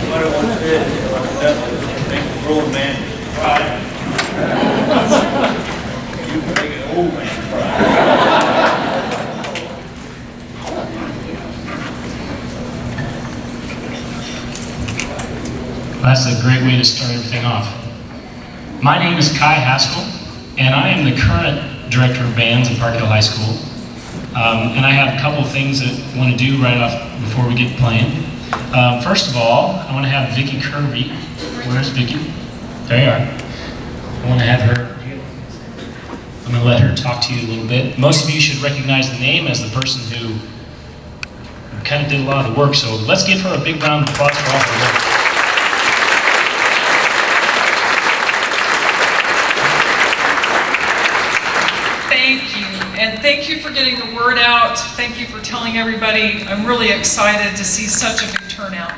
What I want to do is make a grown man cry. You can make an old man cry. That's a great way to start everything off. My name is Kai Haskell, and I am the current Director of Bands at Park Hill High School. And I have a couple of things that I want to do right off before we get playing. First of all, I want to have Vicki Kirby. Where's Vicki? There you are. I want to have her. I'm going to let her talk to you a little bit. Most of you should recognize the name as the person who kind of did a lot of the work, so let's give her a big round of applause for all her work. Thank you, and thank you for getting the word out. Thank you for telling everybody. I'm really excited to see such a big turnout.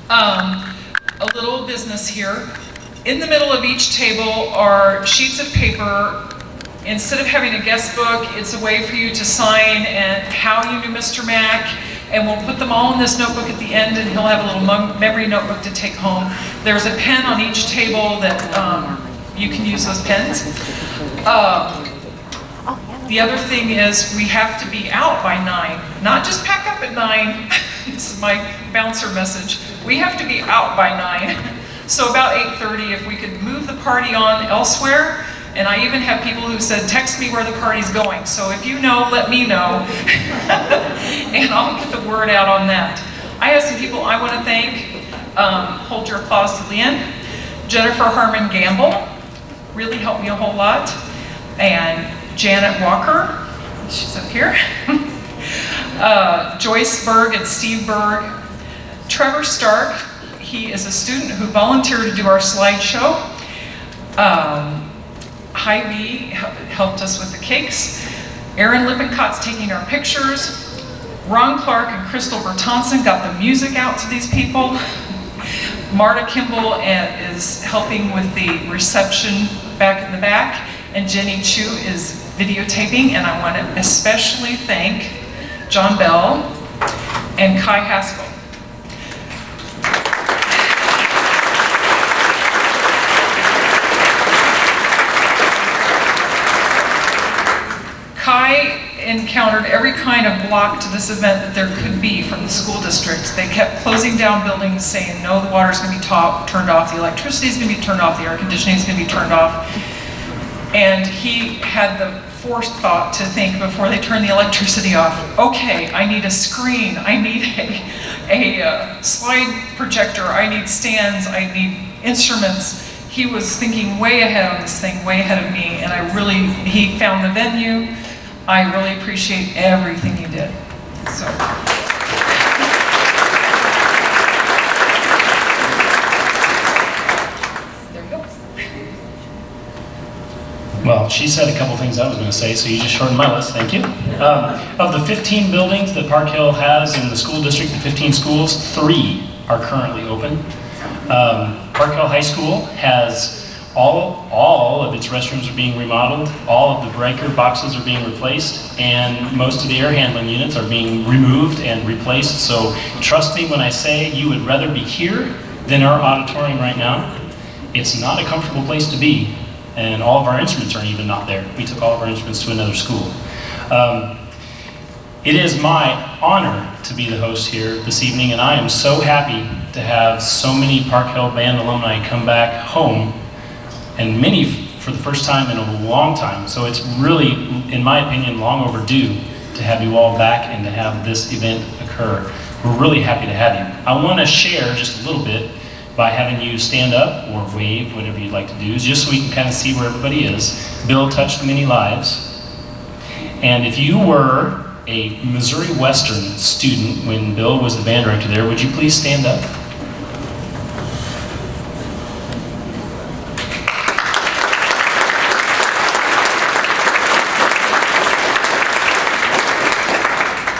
A little business here. In the middle of each table are sheets of paper. Instead of having a guest book, it's a way for you to sign and how you knew Mr. Mack, and we'll put them all in this notebook at the end, and he'll have a little memory notebook to take home. There's a pen on each table that you can use those pens. The other thing is we have to be out by 9, not just pack up at 9. This is my bouncer message. We have to be out by 9. So about 8:30, if we could move the party on elsewhere. And I even have people who said, text me where the party's going. So if you know, let me know. And I'll get the word out on that. I have some people I want to thank. Hold your applause to the end. Jennifer Harmon Gamble really helped me a whole lot. And Janet Walker, she's up here. Joyce Berg and Steve Berg. Trevor Stark, he is a student who volunteered to do our slideshow. Hy-Vee helped us with the cakes. Aaron Lippencott's taking our pictures. Ron Clark and Crystal Bertonson got the music out to these people. Marta Kimball is helping with the reception back in the back. And Jenny Chu is videotaping, and I want to especially thank John Bell and Kai Haskell. Kai encountered every kind of block to this event that there could be from the school district. They kept closing down buildings, saying, no, the water's going to be turned off, the electricity's going to be turned off, the air conditioning's going to be turned off. And he had the forethought to think before they turned the electricity off, okay, I need a screen, I need a slide projector, I need stands, I need instruments. He was thinking way ahead on this thing, way ahead of me, and he found the venue. I really appreciate everything he did. So. There we go. Well, she said a couple things I was going to say, so you just shortened my list, thank you. Of the 15 buildings that Park Hill has in the school district, the 15 schools, 3 are currently open. Park Hill High School has all of its restrooms are being remodeled, all of the breaker boxes are being replaced, and most of the air handling units are being removed and replaced. So trust me when I say you would rather be here than our auditorium right now. It's not a comfortable place to be, and all of our instruments are even not there. We took all of our instruments to another school. It is my honor to be the host here this evening, and I am so happy to have so many Park Hill Band alumni come back home, and many for the first time in a long time. So it's really, in my opinion, long overdue to have you all back and to have this event occur. We're really happy to have you. I want to share just a little bit by having you stand up or wave, whatever you'd like to do, just so we can kind of see where everybody is. Bill touched many lives. And if you were a Missouri Western student when Bill was the band director there, would you please stand up?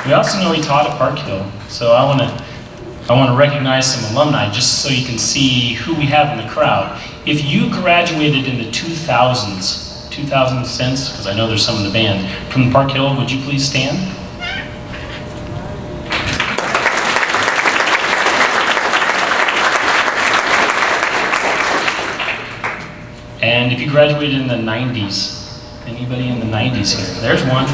We also know he taught at Park Hill, so I want to recognize some alumni just so you can see who we have in the crowd. If you graduated in the 2000 cents, because I know there's some in the band, from Park Hill, would you please stand? And if you graduated in the 90s, anybody in the 90s here? There's one.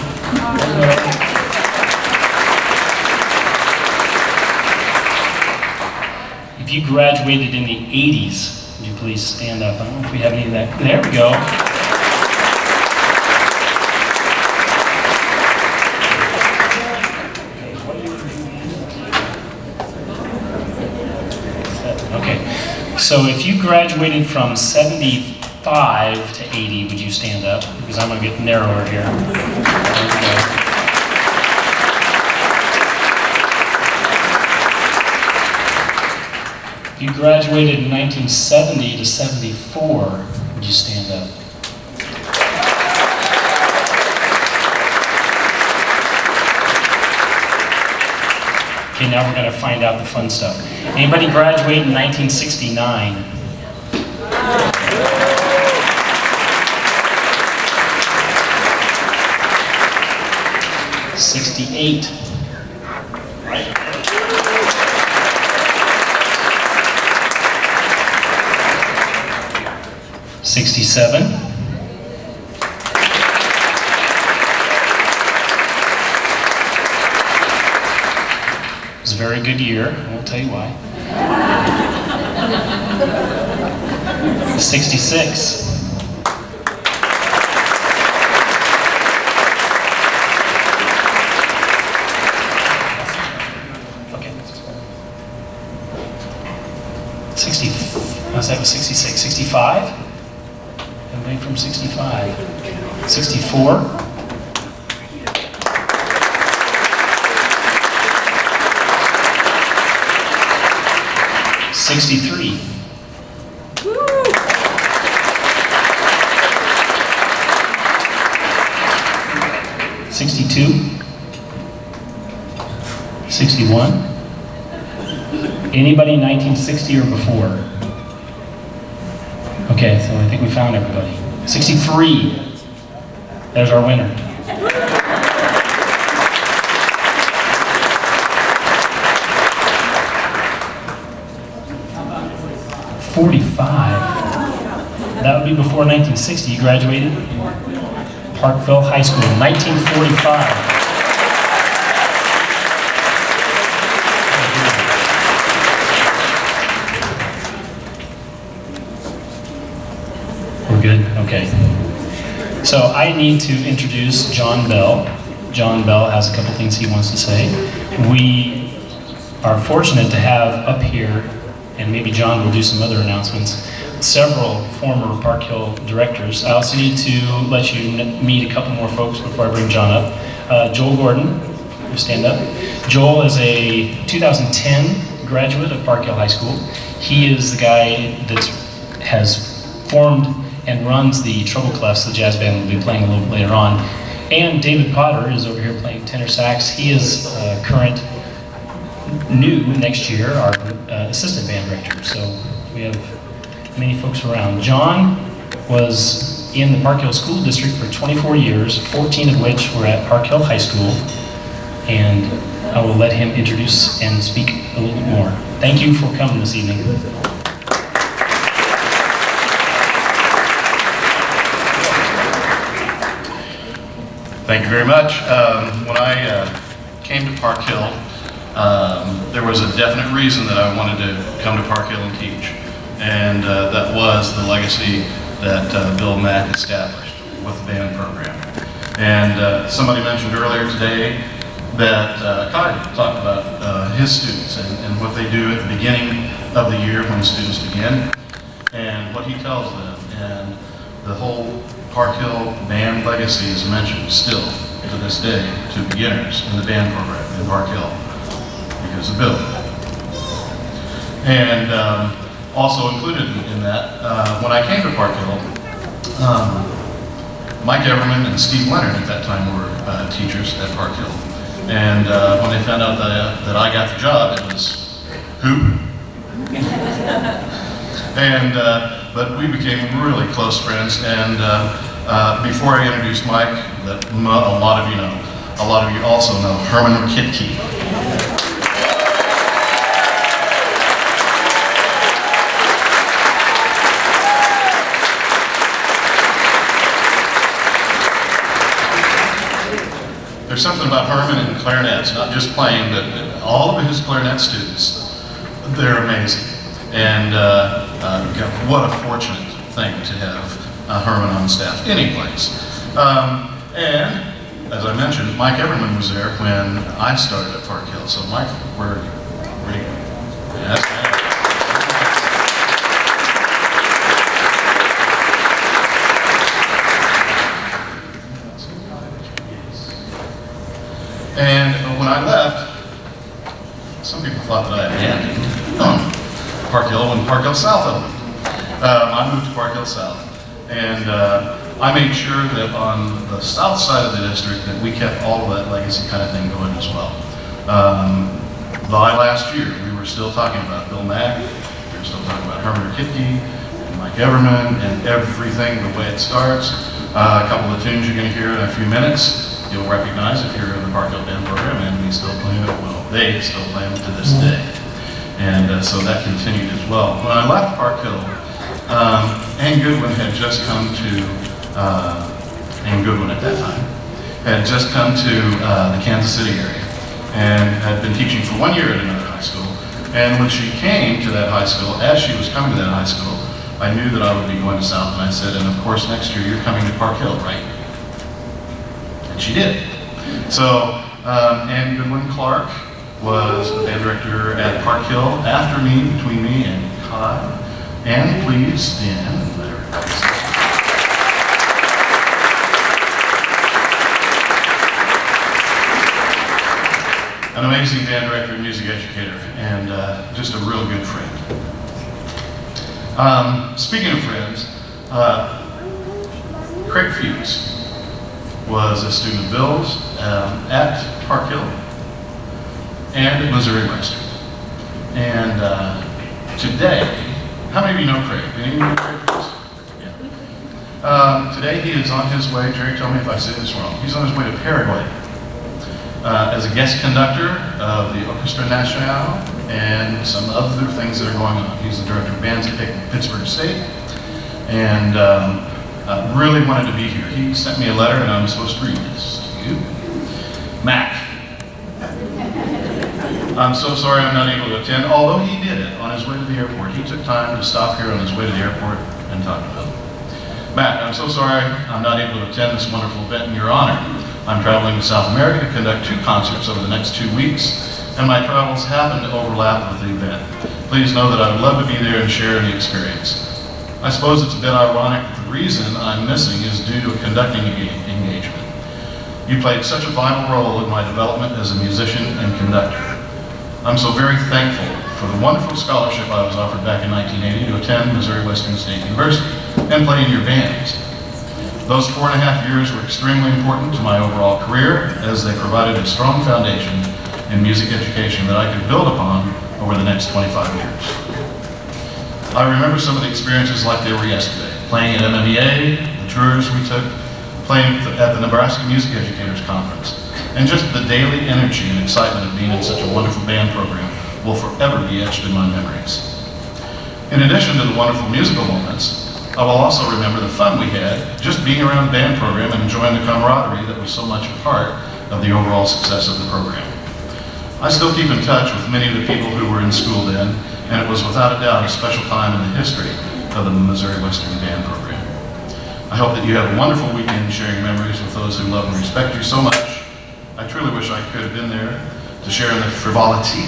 If you graduated in the 80s, would you please stand up? I don't know if we have any of that. There we go. Okay, so if you graduated from 75 to 80, would you stand up? Because I'm going to get narrower here. There we go. If you graduated in 1970 to 74, would you stand up? Okay, now we're going to find out the fun stuff. Anybody graduate in 1969? 68. 67. It was a very good year, I won't tell you why. 66. 60, I said it was 66, 65? Everybody from 65. 64? 63. 62. 61. Anybody 1960 or before? Okay, so I think we found everybody. 63. There's our winner. $45. That would be before 1960. You graduated? Parkville High School, 1945. We're good? Okay. So I need to introduce John Bell. John Bell has a couple things he wants to say. We are fortunate to have up here, and maybe John will do some other announcements, several former Park Hill directors. I also need to let you meet a couple more folks before I bring John up. Joel Gordon, you stand up. Joel is a 2010 graduate of Park Hill High School. He is the guy that has formed and runs the Treble Clefs, the jazz band we'll be playing a little bit later on. And David Potter is over here playing tenor sax. He is current, new next year, our assistant band director. So we have many folks around. John was in the Park Hill School District for 24 years, 14 of which were at Park Hill High School. And I will let him introduce and speak a little bit more. Thank you for coming this evening. Thank you very much. When I came to Park Hill, there was a definite reason that I wanted to come to Park Hill and teach, and that was the legacy that Bill Mack established with the band program. And somebody mentioned earlier today that Kai talked about his students and what they do at the beginning of the year when students begin, and what he tells them, and the whole Park Hill band legacy is mentioned still to this day to beginners in the band program in Park Hill because of Bill. And also included in that, when I came to Park Hill, Mike Everman and Steve Leonard at that time were teachers at Park Hill. And when they found out that I got the job, it was, who? And but we became really close friends, and before I introduce Mike, that a lot of you know, a lot of you also know Herman Kitke. something about Herman and clarinets, not just playing, but all of his clarinet students. They're amazing. And God, what a fortunate thing to have Herman on staff, any place. And as I mentioned, Mike Everman was there when I started at Park Hill. So Mike, where are you? Yes, and when I left, some people thought that I abandoned Park Hill when Park Hill South opened. I moved to Park Hill South, and I made sure that on the south side of the district that we kept all of that legacy kind of thing going as well. By last year, we were still talking about Bill Mack, we were still talking about Herman Kitke, and Mike Everman, and everything, the way it starts. A couple of tunes you're going to hear in a few minutes, you'll recognize if you're in the Park Hill Band program, and we still play them, well, they still play them to this day. And so that continued as well. When I left Park Hill, Ann Goodwin had just come to, Ann Goodwin at that time, had just come to the Kansas City area and had been teaching for 1 year at another high school. And when she came to that high school, as she was coming to that high school, I knew that I would be going to South, and I said, and of course next year you're coming to Park Hill, right? And she did. So Ann Goodwin Clark was the band director at Park Hill after me, between me and Kai. Ann, please stand. An amazing band director and music educator, and just a real good friend. Speaking of friends, Craig Fuchs was a student of Bill's at Park Hill and at Missouri Western. And today, how many of you know Craig? Any of you know Craig Fuchs? Yeah. Today he is on his way, Jerry, tell me if I say this wrong, he's on his way to Paraguay as a guest conductor of the Orchestra Nacional and some other things that are going on. He's the director of bands at Pittsburgh State, and really wanted to be here. He sent me a letter, and I'm supposed to read this to you. Mack, I'm so sorry I'm not able to attend, although he did it on his way to the airport. He took time to stop here on his way to the airport and talk to Bill. Mack, I'm so sorry I'm not able to attend this wonderful event in your honor. I'm traveling to South America to conduct 2 concerts over the next 2 weeks, and my travels happen to overlap with the event. Please know that I would love to be there and share in the experience. I suppose it's a bit ironic that the reason I'm missing is due to a conducting engagement. You played such a vital role in my development as a musician and conductor. I'm so very thankful for the wonderful scholarship I was offered back in 1980 to attend Missouri Western State University and play in your bands. Those 4.5 years were extremely important to my overall career, as they provided a strong foundation in music education that I could build upon over the next 25 years. I remember some of the experiences like they were yesterday, playing at MMEA, the tours we took, playing at the Nebraska Music Educators Conference, and just the daily energy and excitement of being in such a wonderful band program will forever be etched in my memories. In addition to the wonderful musical moments, I will also remember the fun we had just being around the band program and enjoying the camaraderie that was so much a part of the overall success of the program. I still keep in touch with many of the people who were in school then, and it was without a doubt a special time in the history of the Missouri Western Band program. I hope that you have a wonderful weekend sharing memories with those who love and respect you so much. I truly wish I could have been there to share in the frivolity.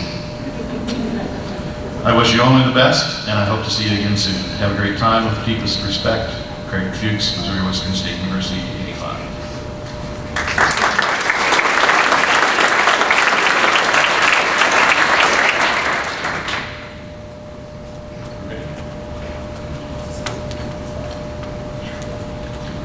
I wish you only the best, and I hope to see you again soon. Have a great time with the deepest respect. Craig Fuchs, Missouri Western State University, 85.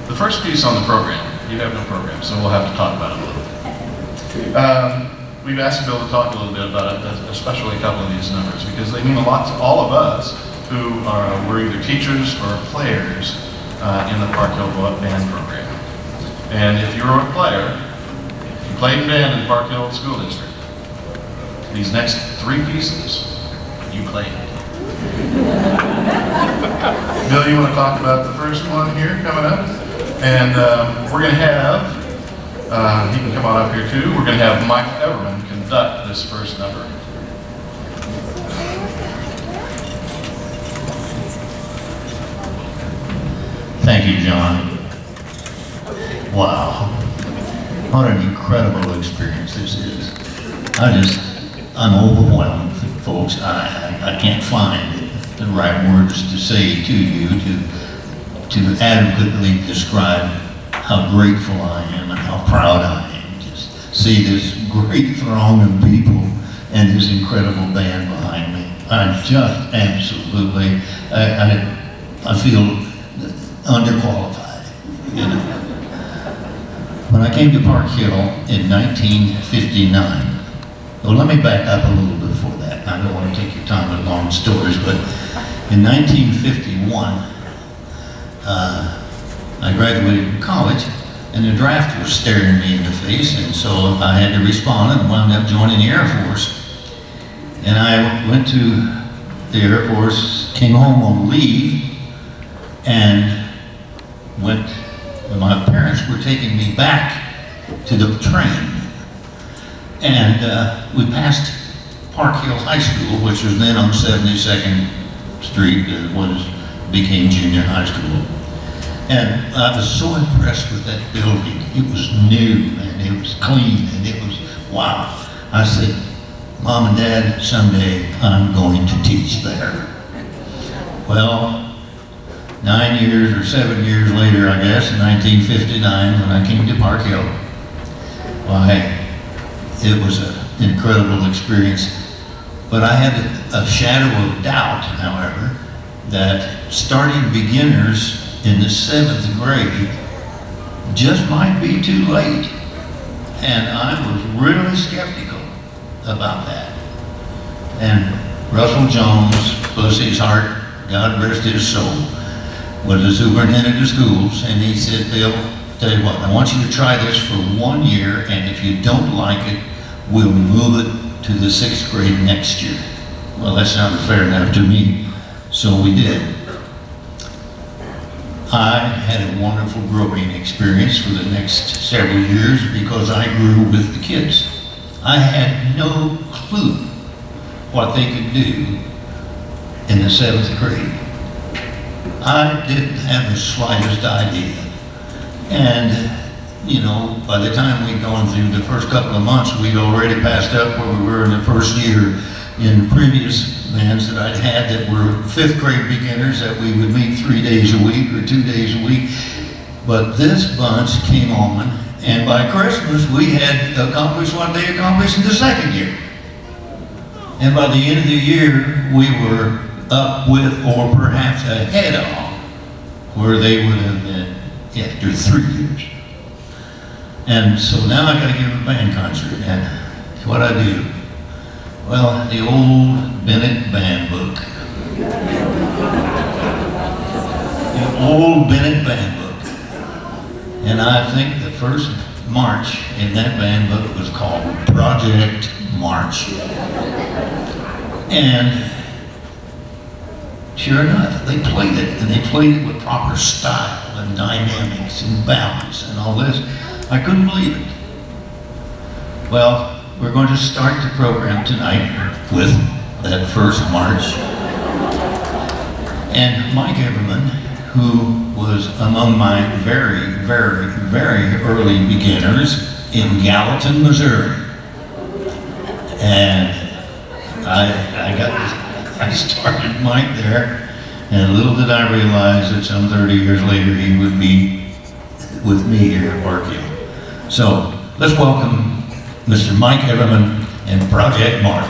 The first piece on the program, you have no program, so we'll have to talk about it a little bit. We've asked Bill to talk a little bit about it, especially a couple of these numbers, because they mean a lot to all of us who were either teachers or players in the Park Hill Band program. And if you were a player, if you played in band in Park Hill School District, these next 3 pieces, you played. Bill, you want to talk about the first one here coming up? And we're going to have He can come on up here too. We're going to have Mike Everman conduct this first number. Thank you, John. Wow. What an incredible experience this is. I'm overwhelmed, folks. I can't find the right words to say to you to adequately describe how grateful I am and how proud I am to see this great throng of people and this incredible band behind me. I'm just absolutely, I feel underqualified, you know. When I came to Park Hill in 1959, well, let me back up a little bit before that. I don't want to take your time with long stories, but in 1951, I graduated from college, and the draft was staring me in the face, and so I had to respond and wound up joining the Air Force. And I went to the Air Force, came home on leave, and my parents were taking me back to the train. And we passed Park Hill High School, which was then on 72nd Street, what became junior high school. And I was so impressed with that building. It was new, and it was clean, and it was, wow. I said, Mom and Dad, someday I'm going to teach there. Well, 9 years or 7 years later, I guess, in 1959, when I came to Park Hill, why, it was an incredible experience. But I had a shadow of doubt, however, that starting beginners in the 7th grade just might be too late. And I was really skeptical about that. And Russell Jones, bless his heart, God rest his soul, was the superintendent of schools, and he said, Bill, tell you what, I want you to try this for 1 year, and if you don't like it, we'll move it to the 6th grade next year. Well, that sounded fair enough to me, so we did. I had a wonderful growing experience for the next several years because I grew with the kids. I had no clue what they could do in the 7th grade. I didn't have the slightest idea. And, you know, by the time we'd gone through the first couple of months, we'd already passed up where we were in the first year in previous bands that I'd had that were 5th grade beginners that we would meet 3 days a week or 2 days a week. But this bunch came on, and by Christmas, we had accomplished what they accomplished in the 2nd year. And by the end of the year, we were up with, or perhaps ahead of, where they would have been after 3 years. And so now I got to give a band concert, and what I do? Well, the old Bennett band book. The old Bennett band book. And I think the first march in that band book was called Project March. And sure enough, they played it, and they played it with proper style and dynamics and balance and all this. I couldn't believe it. Well, we're going to start the program tonight with that first march. And Mike Everman, who was among my very, very, very early beginners in Gallatin, Missouri. And I started Mike there, and little did I realize that some 30 years later he would be with me here at Park Hill. So let's welcome Mr. Mike Everman and Project March.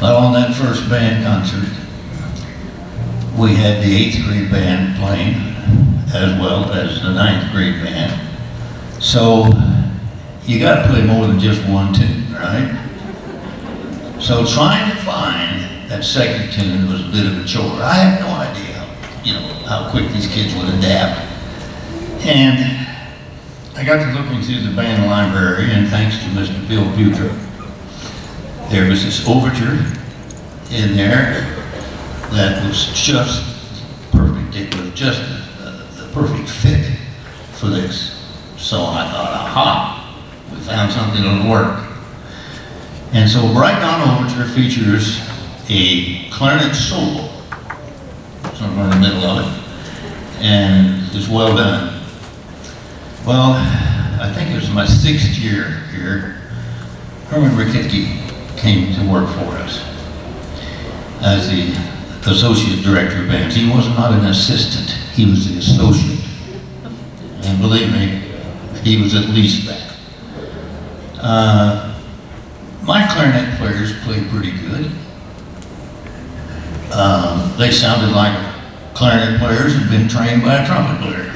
Well, on that first band concert, we had the 8th grade band playing as well as the 9th grade band. So you got to play more than just one tune, right? So trying to find that second tune was a bit of a chore. I had no idea, how quick these kids would adapt. And I got to looking through the band library, and thanks to Mr. Bill Bucher, there was this overture in there that was just perfect. It was just the perfect fit for this. So I thought, aha, we found something that'll work. And so Bright Dawn Overture features a clarinet solo, somewhere in the middle of it, and it's well done. Well, I think it was my 6th year here, Herman Rikitke came to work for us as the associate director of bands. He was not an assistant, he was the associate. And believe me, he was at least that. My clarinet players played pretty good. They sounded like clarinet players had been trained by a trumpet player.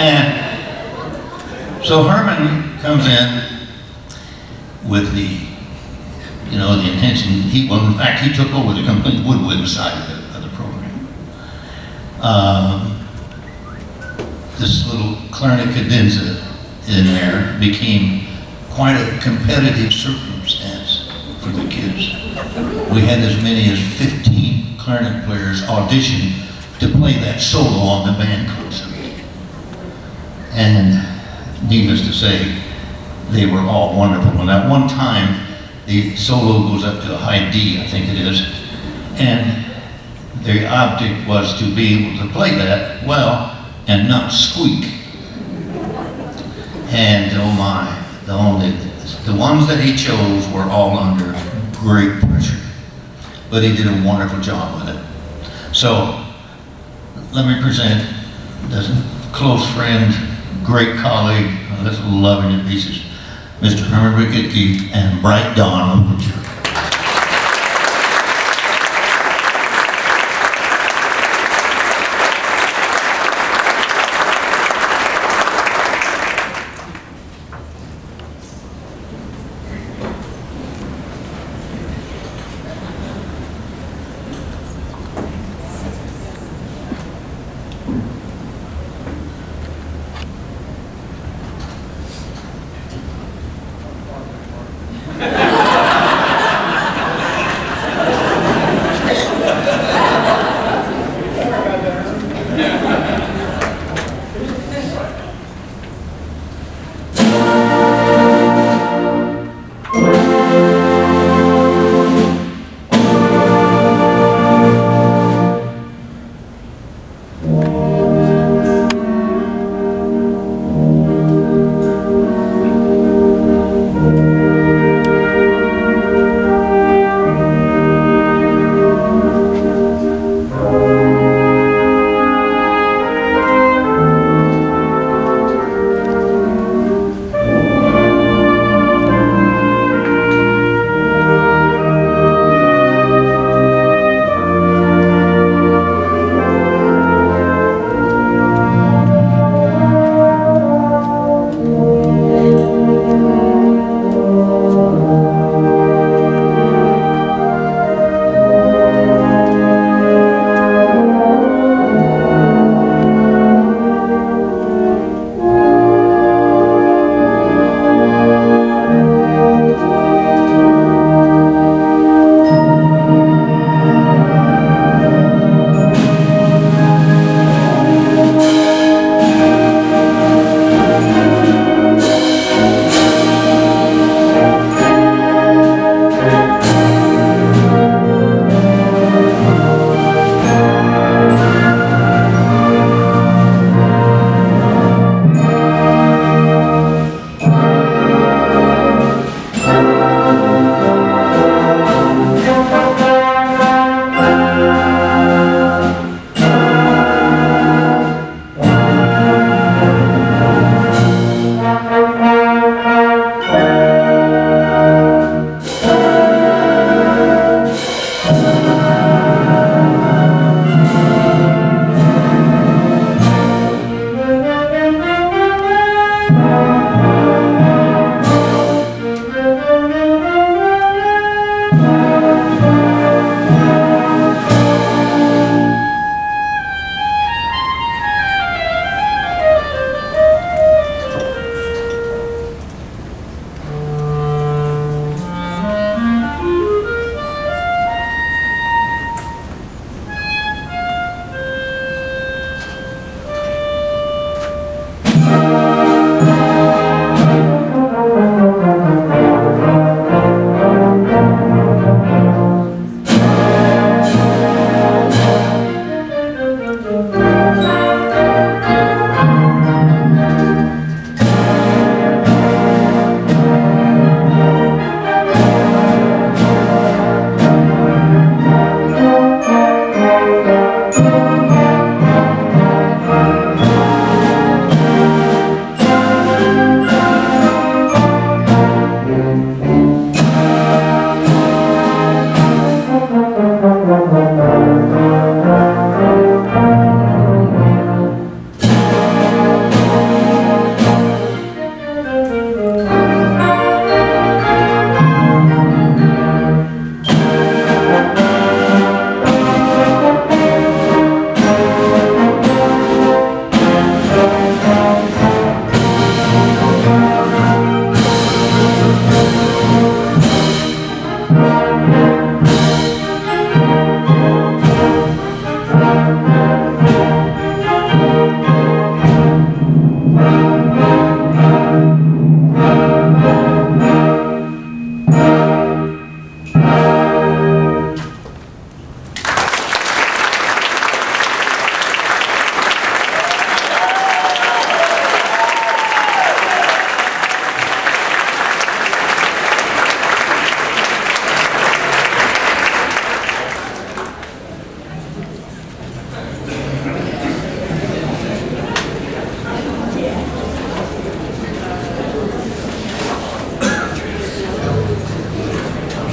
And so Herman comes in with the intention, in fact, he took over the complete woodwind side of the program. This little clarinet cadenza in there became quite a competitive circumstance for the kids. We had as many as 15 clarinet players audition to play that solo on the band concert. And needless to say, they were all wonderful. And at one time, the solo goes up to a high D, I think it is, and the object was to be able to play that well and not squeak. And oh my, the ones that he chose were all under great pressure. But he did a wonderful job with it. So, let me present this close friend, great colleague, let's love him to pieces, Mr. Herman Rikitke and Bright Dawn Overture.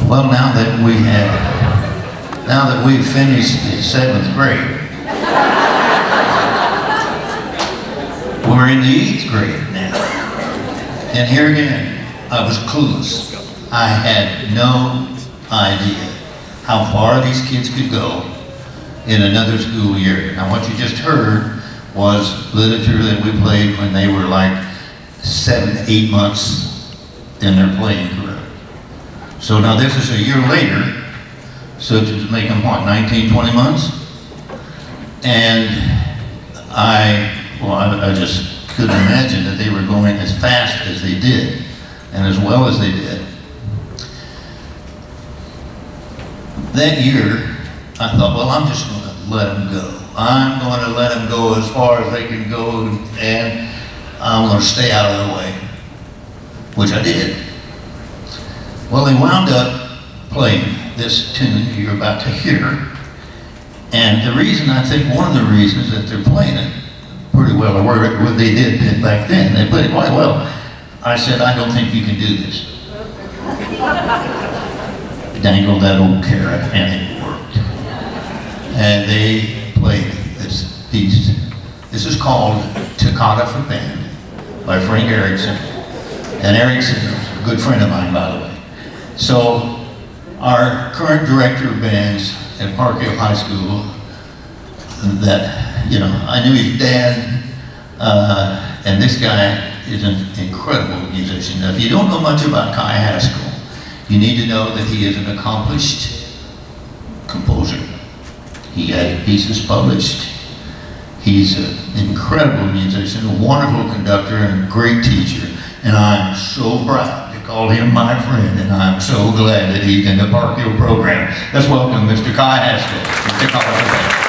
Well, now that we've finished the 7th grade, we're in the 8th grade now. And here again, I was clueless. I had no idea how far these kids could go in another school year. Now, what you just heard was literature that we played when they were like 7, 8 months in their playing career. So now this is a year later, so to make them what, 19, 20 months? And I just couldn't imagine that they were going as fast as they did and as well as they did. That year, I thought, well, I'm just going to let them go. I'm going to let them go as far as they can go, and I'm going to stay out of the way, which I did. Well, they wound up playing this tune you're about to hear, and the reason, I think one of the reasons that they're playing it pretty well, or what they did back then, they played it quite well. I said, I don't think you can do this. Dangled that old carrot, and it worked. And they played this piece. This is called Toccata for Band by Frank Erickson. And Erickson is a good friend of mine, by the way. So our current director of bands at Park Hill High School, that, you know, I knew his dad, and this guy is an incredible musician. Now, if you don't know much about Kai Haskell, you need to know that he is an accomplished composer. He had pieces published. He's an incredible musician, a wonderful conductor, and a great teacher. And I'm so proud to call him my friend, and I'm so glad that he's in the Park Hill program. Let's welcome Mr. Kai Haskell. Mr. Kai Haskell.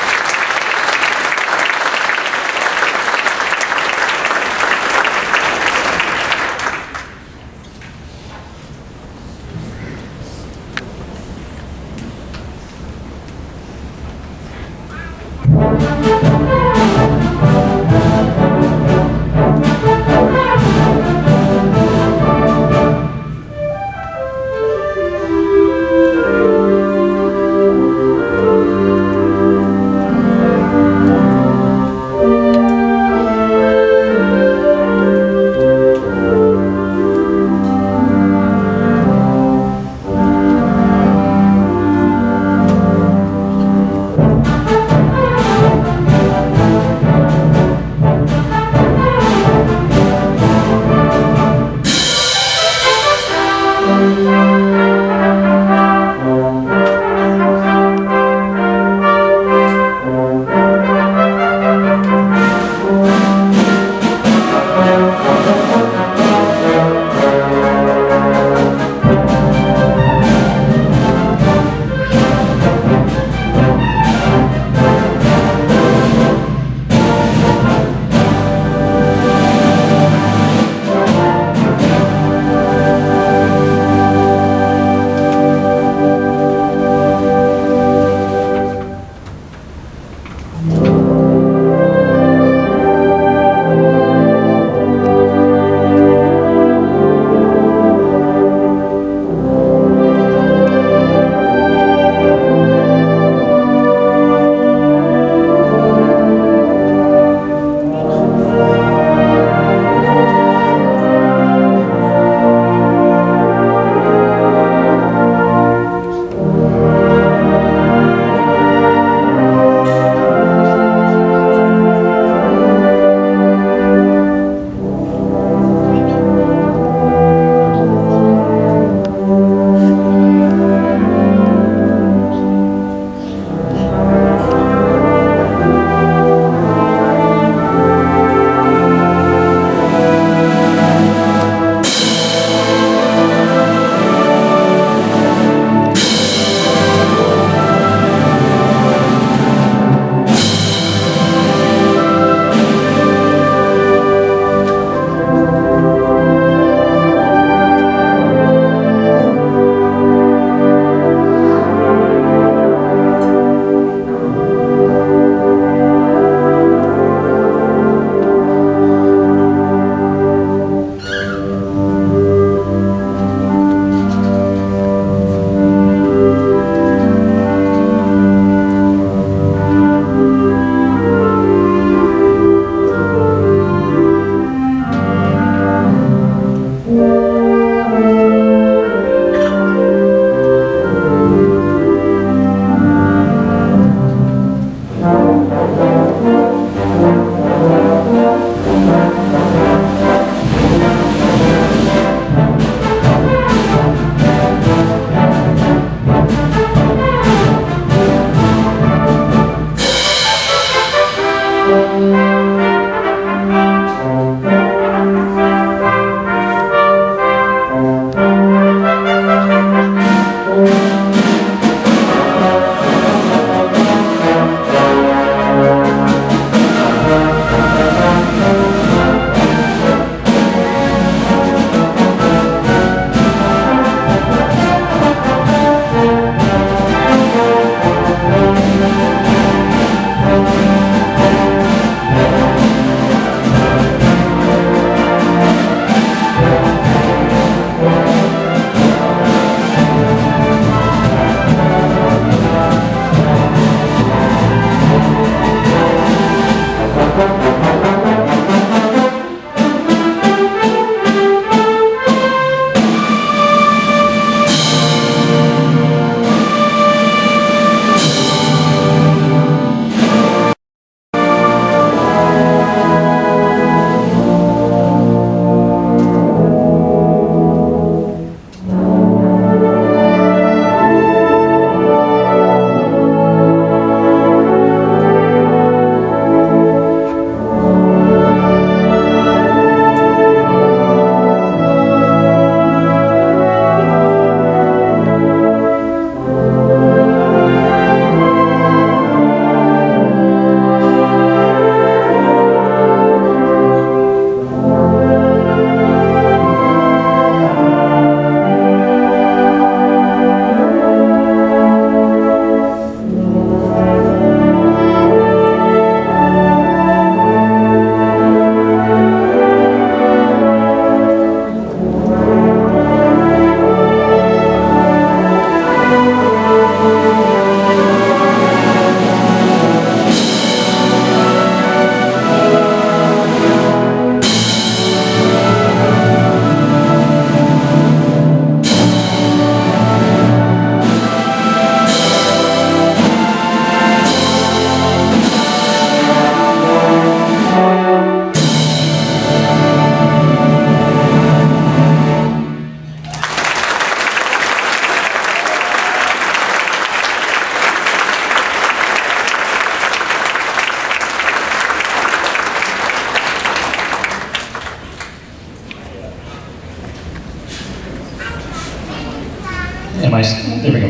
There we go.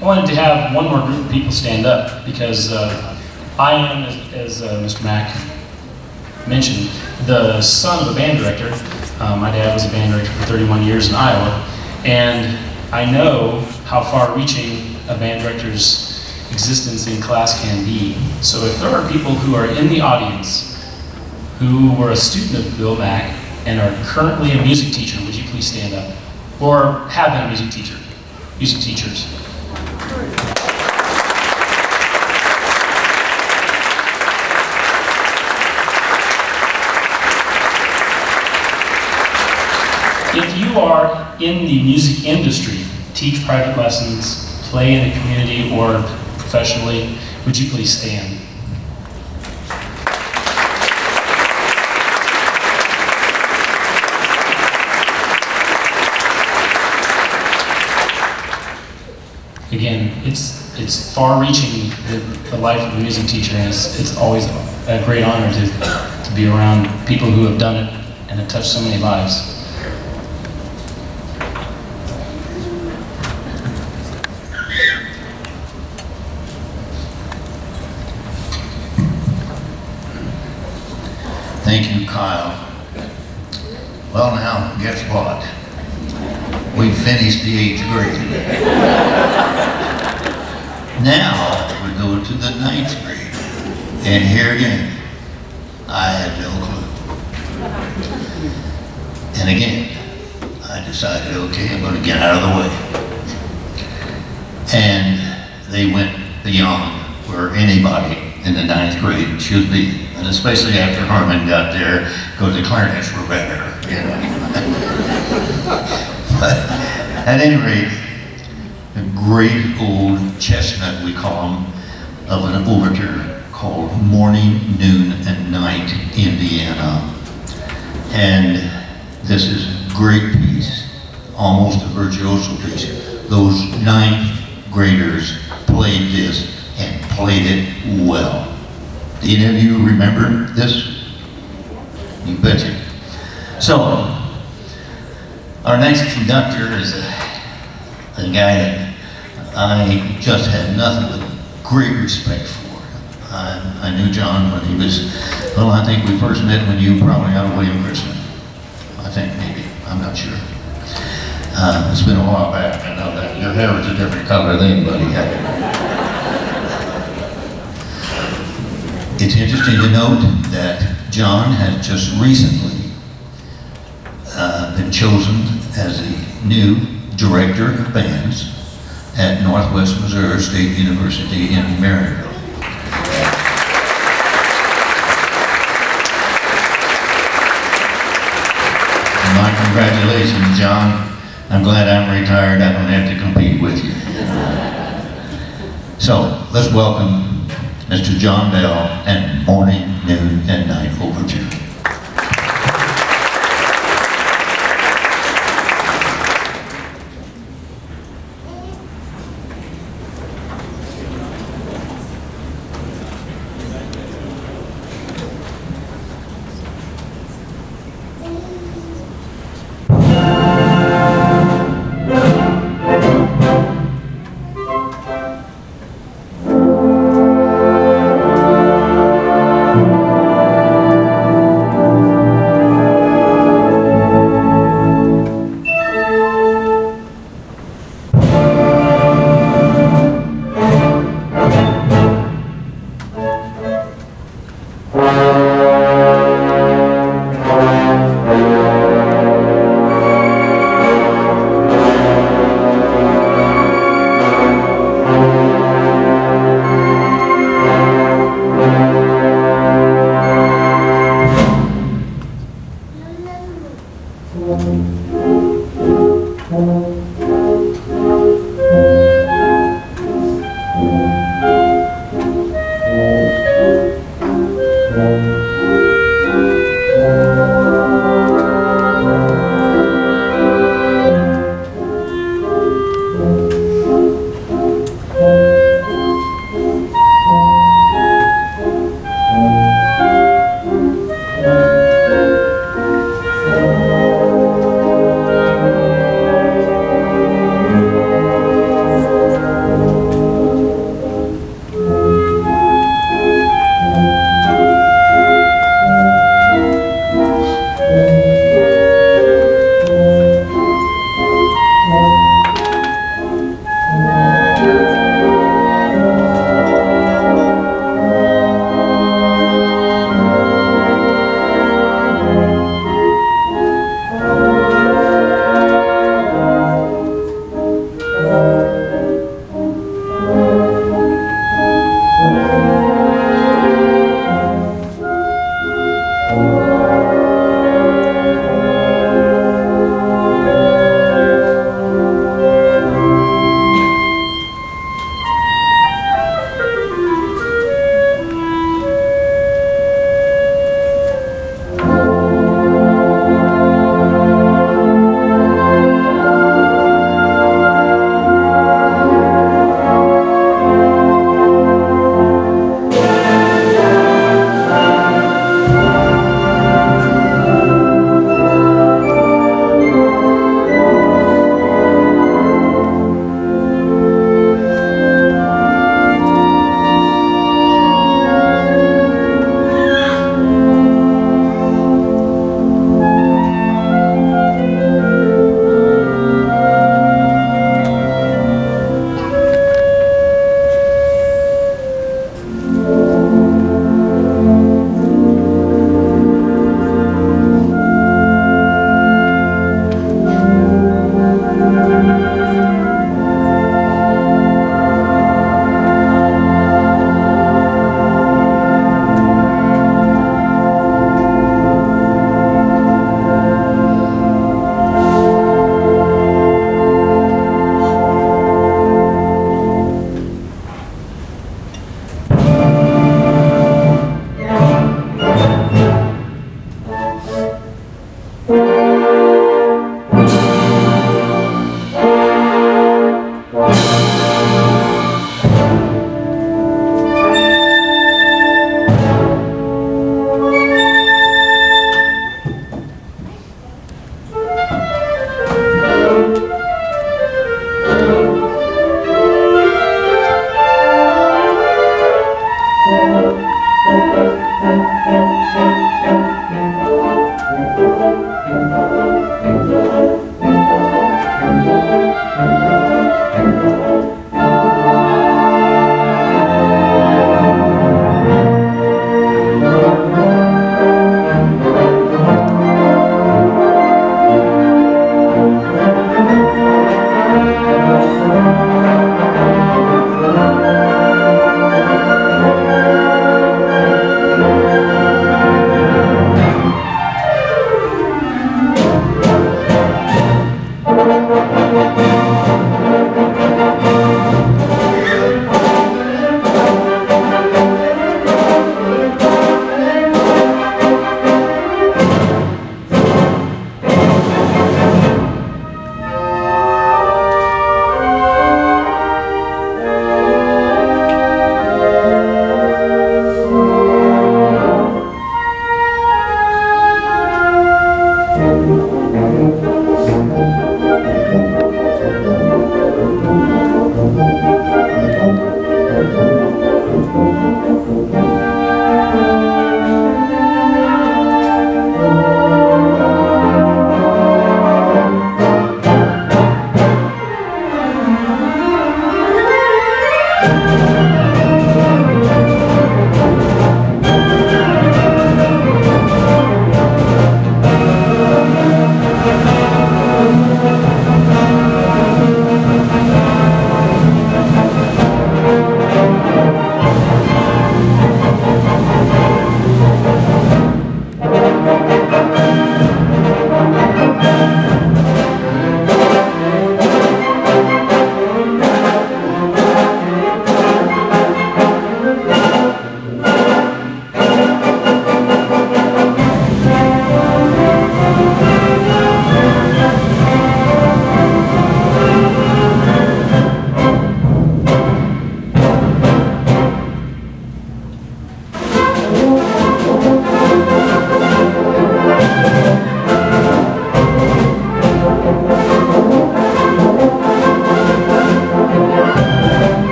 I wanted to have one more group of people stand up because I am, as Mr. Mack mentioned, the son of a band director. My dad was a band director for 31 years in Iowa, and I know how far-reaching a band director's existence in class can be. So if there are people who are in the audience who were a student of Bill Mack and are currently a music teacher, would you please stand up? Or have been a music teachers. If you are in the music industry, teach private lessons, play in the community or professionally, would you please stand? Again, it's far-reaching, the life of a music teacher, and it's always a great honor to be around people who have done it and have touched so many lives. Thank you, Kyle. Well, now, guess what? We finished the 8th grade. Now, we're going to the 9th grade. And here again, I had no clue. And again, I decided, okay, I'm going to get out of the way. And they went beyond where anybody in the 9th grade should be. And especially after Harmon got there, because the clarinets were better, you know. But at any rate, a great old chestnut, we call them, of an overture called Morning, Noon, and Night, Indiana. And this is a great piece, almost a virtuoso piece. Those 9th graders played this and played it well. Do any of you remember this? You betcha. So, our next conductor is a guy that I just had nothing but great respect for. I knew John when he was, well, I think we first met when you were probably out of William Christmas. I think maybe, I'm not sure. It's been a while back, I know that. Your hair was a different color then, buddy. It's interesting to note that John has just recently been chosen as the new director of bands at Northwest Missouri State University in Maryville. And my congratulations, John. I'm glad I'm retired. I don't have to compete with you. So let's welcome Mr. John Bell and Morning, Noon, and Night Overture.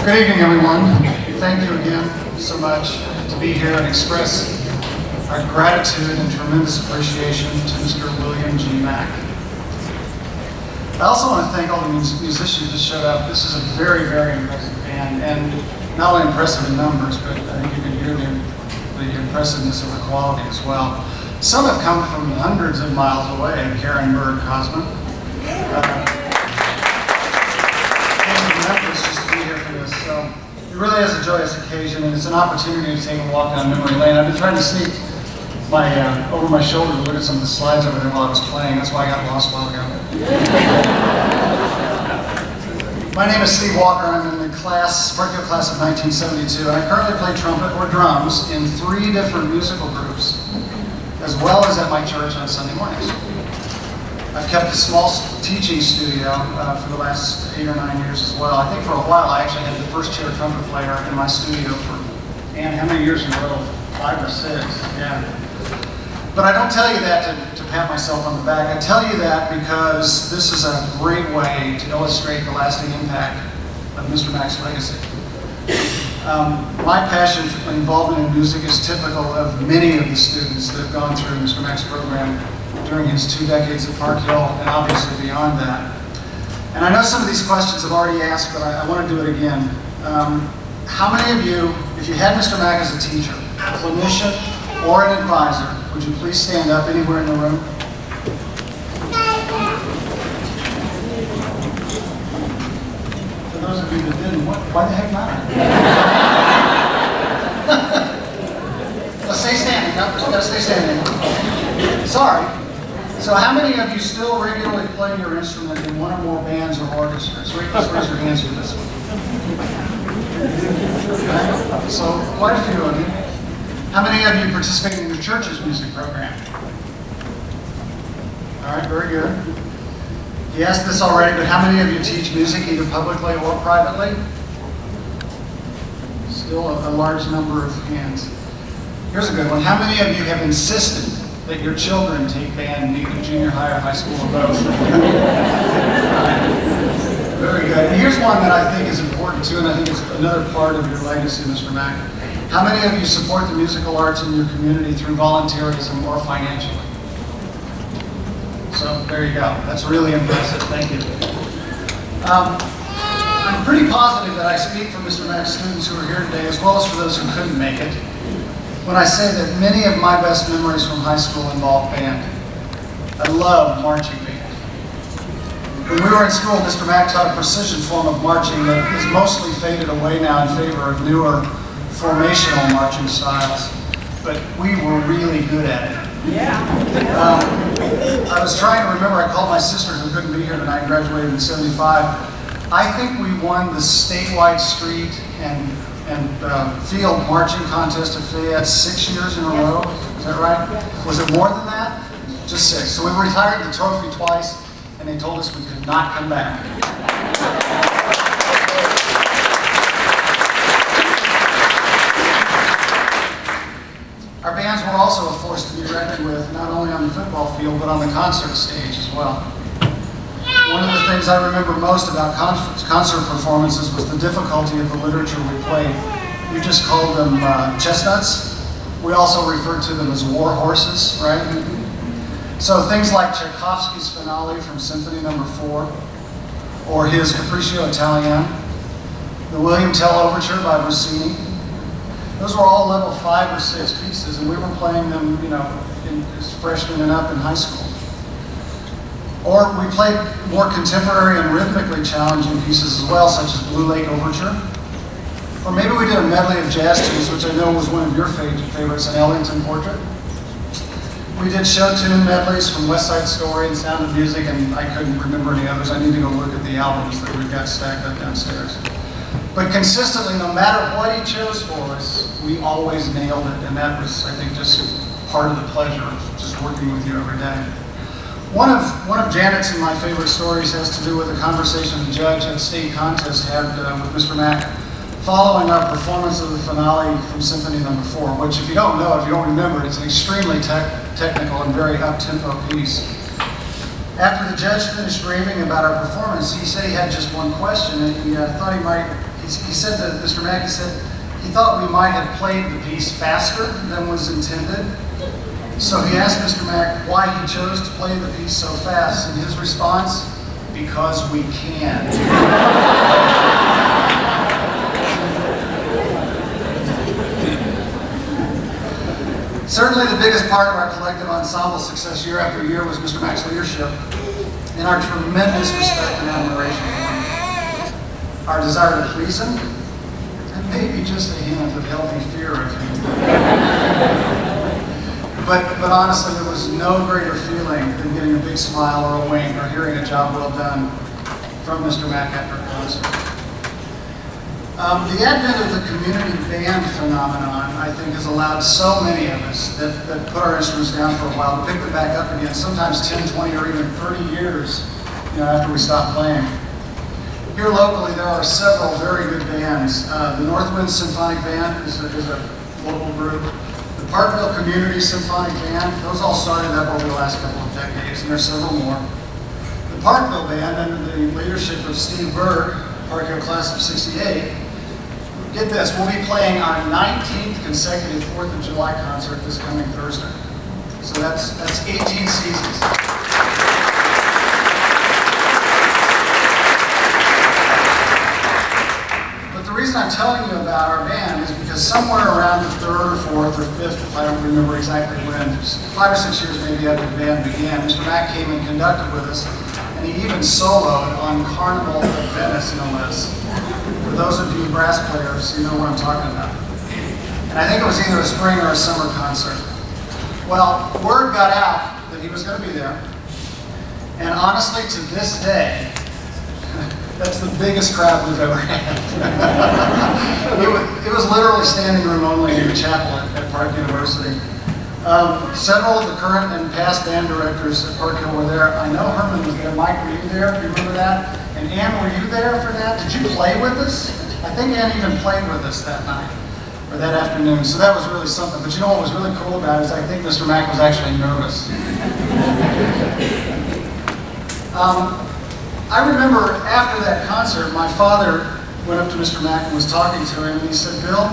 Good evening, everyone. Thank you again so much to be here and express our gratitude and tremendous appreciation to Mr. William G. Mack. I also want to thank all the musicians that showed up. This is a very, very impressive band, and not only impressive in numbers, but I think you can hear the impressiveness of the quality as well. Some have come from hundreds of miles away, Karen Berg Cosman. Just to be here for this. So it really is a joyous occasion, and it's an opportunity to take a walk down memory lane. I've been trying to sneak my over my shoulder to look at some of the slides over there while I was playing. That's why I got lost a while ago. My name is Steve Walker. I'm in the Park Hill class of 1972, and I currently play trumpet or drums in 3 different musical groups, as well as at my church on Sunday mornings. I've kept a small teaching studio for the last 8 or 9 years as well. I think for a while I actually had the first chair trumpet player in my studio for, man, how many years in a row? 5 or 6, yeah. But I don't tell you that to pat myself on the back. I tell you that because this is a great way to illustrate the lasting impact of Mr. Mack's legacy. My passion and involvement in music is typical of many of the students that have gone through Mr. Mack's program during his 2 decades at Park Hill, and obviously beyond that. And I know some of these questions have already asked, but I want to do it again. How many of you, if you had Mr. Mack as a teacher, a clinician, or an advisor, would you please stand up anywhere in the room? For those of you that didn't, why the heck not? Let's stay standing. No, just gotta stay standing. Sorry. So how many of you still regularly play your instrument in one or more bands or orchestras? Just raise your hands for this one. Okay. So quite a few of you. How many of you participate in your church's music program? All right, very good. He asked this already, but how many of you teach music either publicly or privately? Still a large number of hands. Here's a good one. How many of you have insisted that your children take band in either junior high or high school or both? Very good. And here's one that I think is important too, and I think it's another part of your legacy, Mr. Mack. How many of you support the musical arts in your community through volunteerism or financially? So there you go. That's really impressive. Thank you. I'm pretty positive that I speak for Mr. Mack's students who are here today, as well as for those who couldn't make it, when I say that many of my best memories from high school involve band. I love marching band. When we were in school, Mr. Mack taught a precision form of marching that is mostly faded away now in favor of newer formational marching styles, but we were really good at it. I was trying to remember, I called my sister who couldn't be here tonight, graduated in '75. I think we won the statewide street and field marching contest at Fayette 6 years in a row. Is that right? Was it more than that? Just 6. So we retired the trophy twice, and they told us we could not come back. Our bands were also a force to be reckoned with, not only on the football field, but on the concert stage as well. One of the things I remember most about concert performances was the difficulty of the literature we played. We just called them chestnuts. We also referred to them as war horses, right? So things like Tchaikovsky's Finale from Symphony No. 4, or his Capriccio Italiano, the William Tell Overture by Rossini. Those were all level 5 or 6 pieces, and we were playing them, as freshmen and up in high school. Or we played more contemporary and rhythmically challenging pieces as well, such as Blue Lake Overture. Or maybe we did a medley of jazz tunes, which I know was one of your favorites, an Ellington Portrait. We did show tune medleys from West Side Story and Sound of Music, and I couldn't remember any others. I need to go look at the albums that we've got stacked up downstairs. But consistently, no matter what he chose for us, we always nailed it, and that was, I think, just part of the pleasure of just working with you every day. One of Janet's and my favorite stories has to do with a conversation the judge at state contest had with Mr. Mack following our performance of the finale from Symphony No. 4, which, if you don't know, if you don't remember, it's an extremely technical and very up-tempo piece. After the judge finished raving about our performance, he said he had just one question, and he thought he might. He said to Mr. Mack, he thought we might have played the piece faster than was intended. So he asked Mr. Mack why he chose to play the piece so fast, and his response, because we can. Certainly the biggest part of our collective ensemble success year after year was Mr. Mack's leadership and our tremendous respect and admiration for him. Our desire to please him, and maybe just a hint of healthy fear of him. But honestly, there was no greater feeling than getting a big smile or a wink or hearing a job well done from Mr. Mack after a concert. The advent of the community band phenomenon, I think, has allowed so many of us that put our instruments down for a while to pick them back up again, sometimes 10, 20, or even 30 years after we stop playing. Here locally, there are several very good bands. The Northwind Symphonic Band is a local group. The Parkville Community Symphonic Band, those all started up over the last couple of decades, and there's several more. The Parkville Band, under the leadership of Steve Berg, Park Hill Class of '68, get this, we'll be playing our 19th consecutive 4th of July concert this coming Thursday. So that's 18 seasons. But the reason I'm telling you about our band is because somewhere around the 3rd or 4th or 5th, if I don't remember exactly when, 5 or 6 years maybe after the band began, Mr. Mack came and conducted with us, and he even soloed on Carnival of Venice, no less. For those of you brass players, you know what I'm talking about. And I think it was either a spring or a summer concert. Well, word got out that he was going to be there. And honestly, to this day, that's the biggest crowd we've ever had. It was literally standing room only in the chapel at Park University. Several of the current and past band directors at Park Hill were there. I know Herman was there. Mike, were you there? Do you remember that? And Ann, were you there for that? Did you play with us? I think Ann even played with us that night, or that afternoon. So that was really something. But you know what was really cool about it is I think Mr. Mack was actually nervous. I remember after that concert, my father went up to Mr. Mack and was talking to him, and he said, Bill,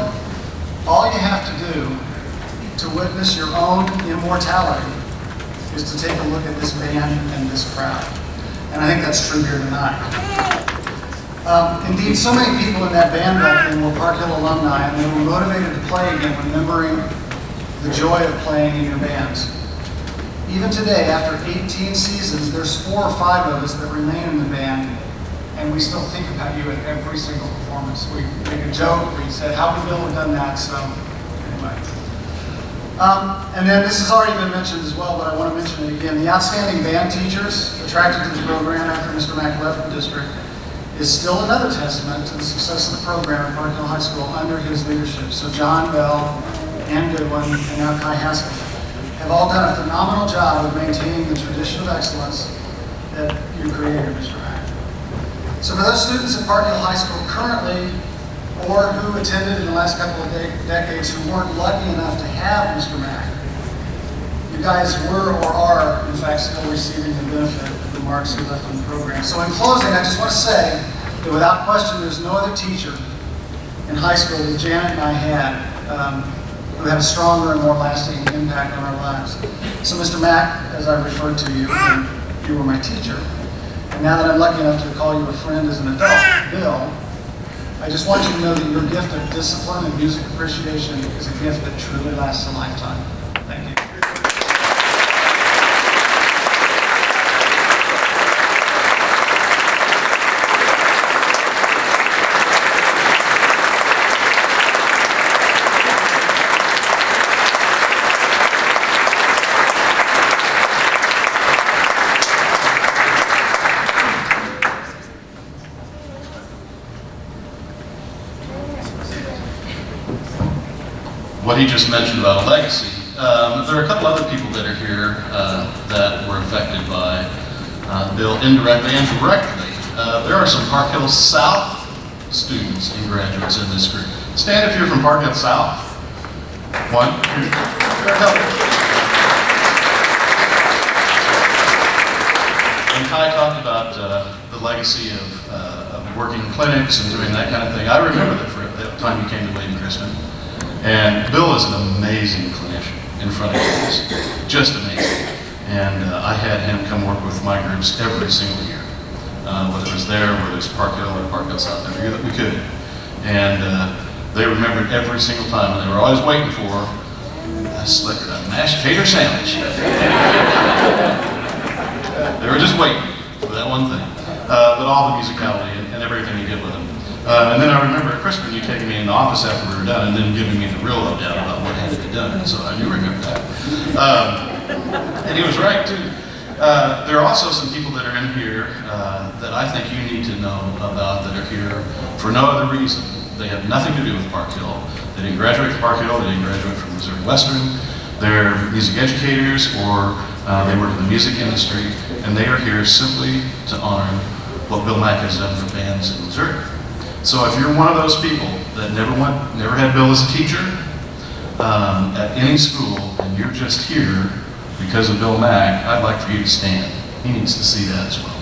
all you have to do to witness your own immortality is to take a look at this band and this crowd. And I think that's true here tonight. Indeed, so many people in that band building were Park Hill alumni, and they were motivated to play again, remembering the joy of playing in your bands. Even today, after 18 seasons, there's 4 or 5 of us that remain in the band, and we still think about you at every single performance. We make a joke, we said, how would Bill have done that? So, anyway. And then this has already been mentioned as well, but I want to mention it again. The outstanding band teachers attracted to the program after Mr. Mack left the district is still another testament to the success of the program at Park Hill High School under his leadership. So John Bell, Ann Goodwin, and now Kai Haskell have all done a phenomenal job of maintaining the tradition of excellence that you created, Mr. Mack. So for those students at Park Hill High School currently, or who attended in the last couple of decades who weren't lucky enough to have Mr. Mack, you guys were or are, in fact, still receiving the benefit of the marks he left on the program. So in closing, I just want to say that without question, there's no other teacher in high school that Janet and I had who had a stronger and more lasting impact on our lives. So Mr. Mack, as I referred to you, you were my teacher. And now that I'm lucky enough to call you a friend as an adult, Bill, I just want you to know that your gift of discipline and music appreciation is a gift that truly lasts a lifetime. Thank you. What he just mentioned about a legacy. There are a couple other people that are here that were affected by Bill indirectly and directly. There are some Park Hill South students and graduates in this group. Stand if you're from Park Hill South. 1, 2, there are a couple. And Kai talked about the legacy of working in clinics and doing that kind of thing. I remember that for the time you came to William Chrisman. And Bill is an amazing clinician in front of us, just amazing. And I had him come work with my groups every single year, whether it was there, whether it was Park Hill or Park Hill South, every year that we could. And they remembered every single time, and they were always waiting for a mashed tater sandwich. They were just waiting for that one thing. But all the musicality and everything he did with them. And then I remember at Christmas you taking me in the office after we were done and then giving me the real lowdown about what had to be done. And so I do remember that. And he was right too. There are also some people that are in here that I think you need to know about that are here for no other reason. They have nothing to do with Park Hill. They didn't graduate from Park Hill. They didn't graduate from Missouri Western. They're music educators or they work in the music industry. And they are here simply to honor what Bill Mack has done for bands in Missouri. So if you're one of those people that never had Bill as a teacher at any school, and you're just here because of Bill Mack, I'd like for you to stand. He needs to see that as well.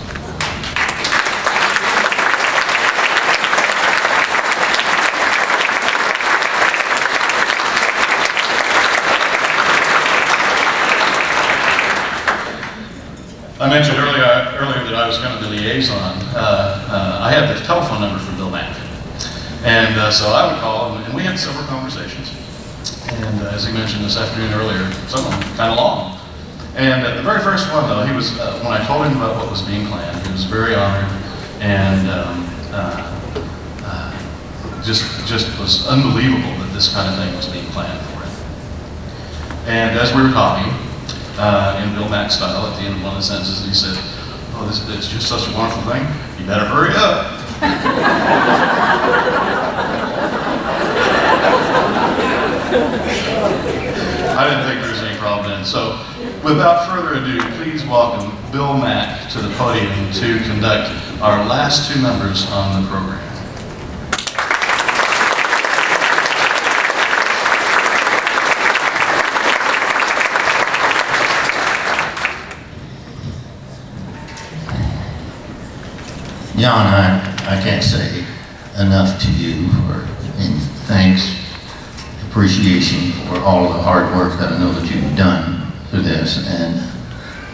I mentioned earlier that I was kind of the liaison. I had the telephone number for Bill Mack. And so I would call him, and we had several conversations. And as he mentioned this afternoon earlier, some of them kind of long. And the very first one, though, he was, when I told him about what was being planned, he was very honored and just was unbelievable that this kind of thing was being planned for him. And as we were talking, in Bill Mack style, at the end of one of the sentences, he said, "Oh, it's just such a wonderful thing. You better hurry up." I didn't think there was any for all been. So without further ado, please welcome Bill Mack to the podium to conduct our last two members on the program. John, I can't say enough to you for in thanks, appreciation for all the hard work that I know that you've done for this. And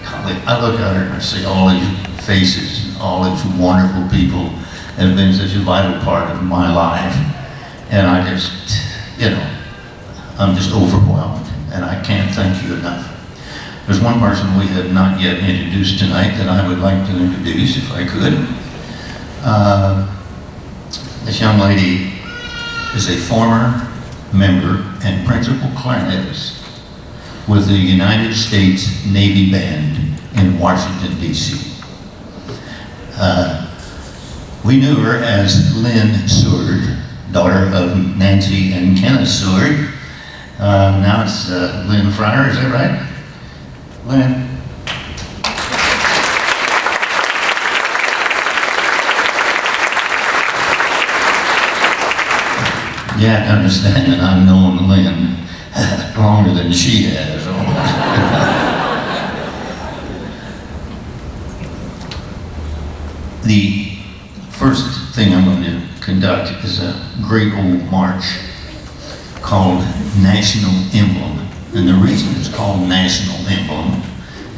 golly, I look out here and I see all these faces, all these wonderful people that have been such a vital part of my life. And I just, I'm just overwhelmed, and I can't thank you enough. There's one person we have not yet introduced tonight that I would like to introduce, if I could. This young lady is a former member and principal clarinetist with the United States Navy Band in Washington, D.C. We knew her as Lynn Seward, daughter of Nancy and Kenneth Seward. Now it's Lynn Fryer, is that right? Lynn? You have to understand that I've known Lynn longer than she has. The first thing I'm going to conduct is a great old march called National Emblem. And the reason it's called National Emblem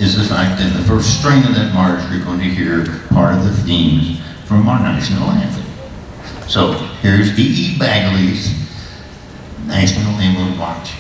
is the fact that in the first string of that march you're going to hear part of the themes from our national anthem. So here's E.E. Bagley's National Emblem March.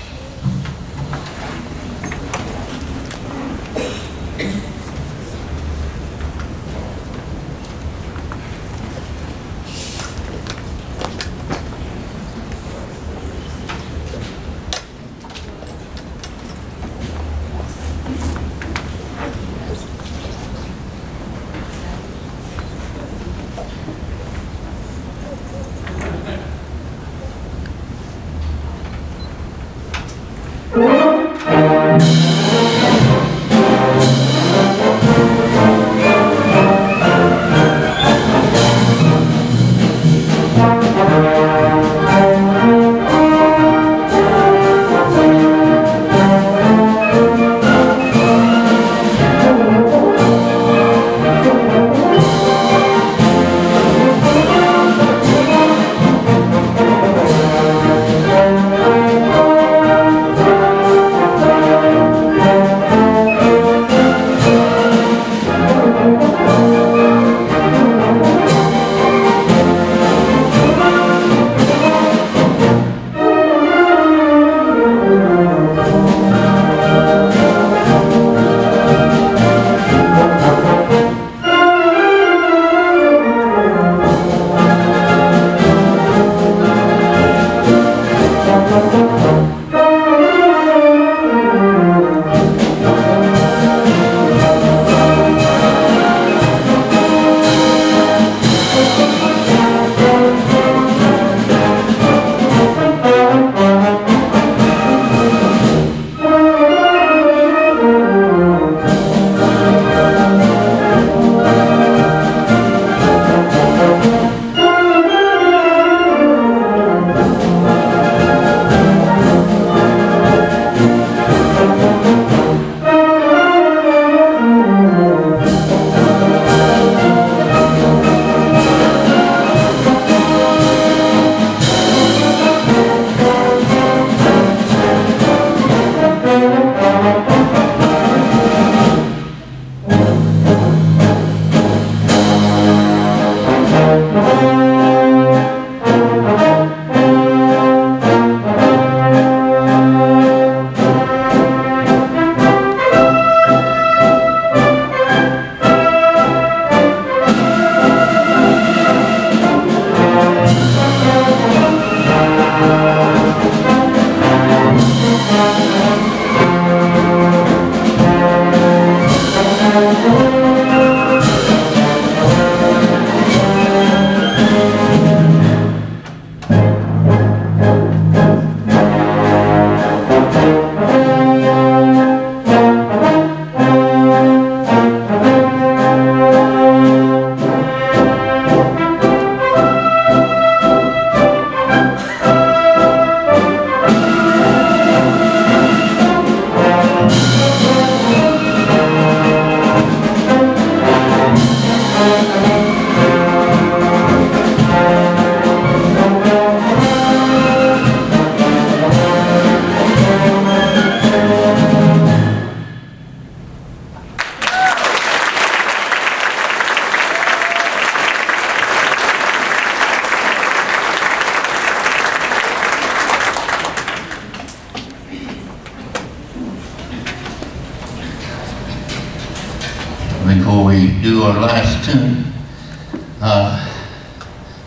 do our last tune,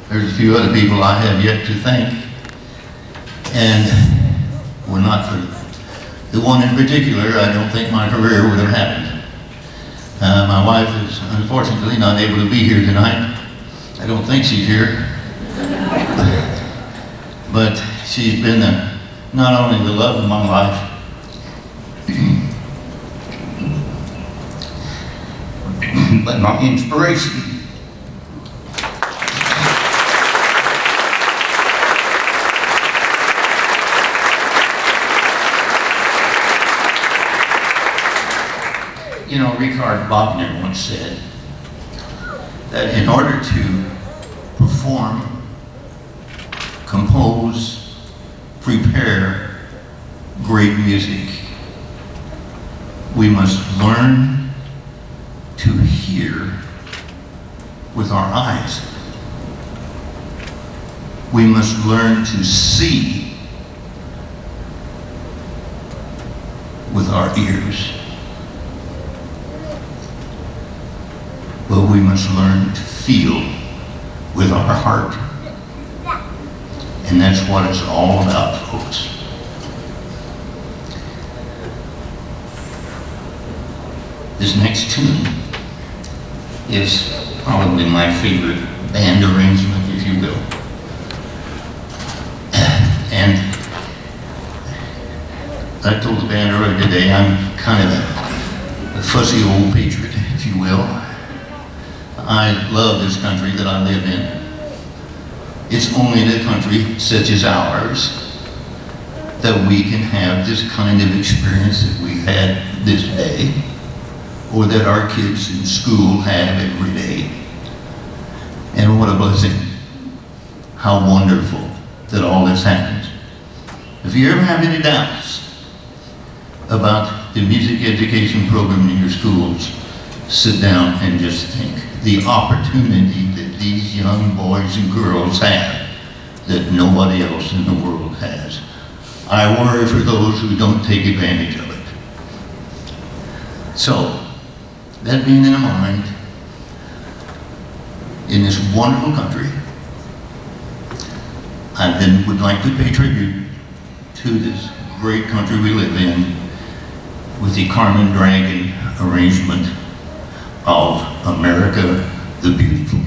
there's a few other people I have yet to thank, and were not for the one in particular, I don't think my career would have happened. My wife is unfortunately not able to be here tonight. I don't think she's here. But she's been not only the love of my life, but my inspiration. You know, Richard Wagner once said that in order to perform, compose, prepare great music, we must learn to hear with our eyes. We must learn to see with our ears. But we must learn to feel with our heart. And that's what it's all about, folks. This next tune is probably my favorite band arrangement, if you will. And I told the band earlier today, I'm kind of a fussy old patriot, if you will. I love this country that I live in. It's only in a country such as ours that we can have this kind of experience that we had this day, or that our kids in school have every day. And what a blessing. How wonderful that all this happens. If you ever have any doubts about the music education program in your schools, sit down and just think. The opportunity that these young boys and girls have that nobody else in the world has. I worry for those who don't take advantage of it. So, that being in mind, in this wonderful country, I then would like to pay tribute to this great country we live in with the Carmen Dragon arrangement of America the Beautiful.